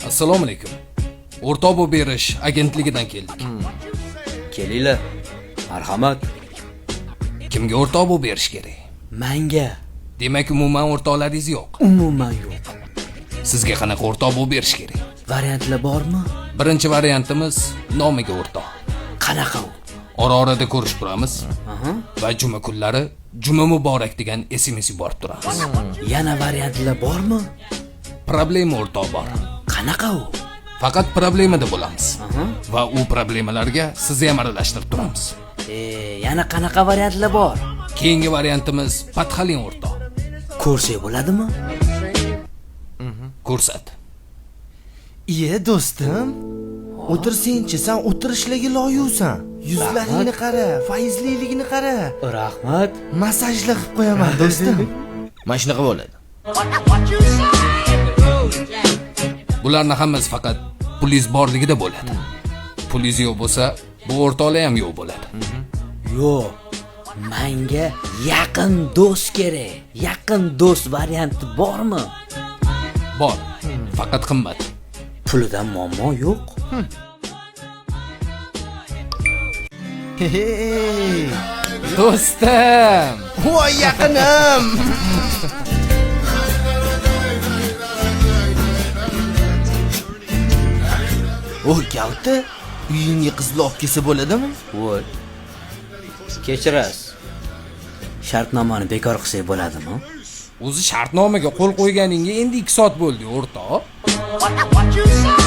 Assalomu alaykum. O'rtoq bo'lib berish agentligidan keldik. Kelinglar. Marhamat. Kimga o'rtoq bo'lib berish kerak? Menga. Demak, umuman o'rtoqlaringiz yo'q. Umuman yo'q. Sizga qanaqa o'rtoq bo'lib berish kerak? Variantlar bormi? Birinchi variantimiz nomiga o'rtoq. Qanaqa u? Ora-orada ko'rishib turamiz. Va juma kunlari juma muborak degan SMS yuborib turamiz. Yana variantlar bormi? Problema o'rtoq bor. Qanaqa u? Faqat problemada bo'lamiz. Va u problemalarga sizni ham aralashtirib turamiz. Yana qanaqa variantlar bor? Keyingi variantimiz Patxalin o'rtoq. Ko'rsak bo'ladimi? Ko'rsat. Iye do'stim, o'tirsenchi, sen o'tirishlarga loyiqsan. Yuzlaringni qara, faizliligini qara. Rahmat. Massajlar qilib qo'yaman do'stim. Mana shunaqa bo'ladi. Bularning hammasi faqat pulingiz borligida bo'ladi. Pulingiz yo'q bo'lsa, bu o'rtoqlar ham yo'q bo'ladi. Yo'q. Menga yaqin do'st kerak. Yaqin do'st varianti bormi? Bor. Faqat qimmat. Pulidan muammo yo'q. Hey, Do'stim. voy yaqinim. O'y, kalta, uyingga qizlar olib kelsa bo'ladimi? Voy. Kechirasiz. Shartnomani bekor qilsak bo'ladimi? O'zi shartnomaga qo'l qo'yganingga endi 2 soat bo'ldi, o'rtoq. What you say?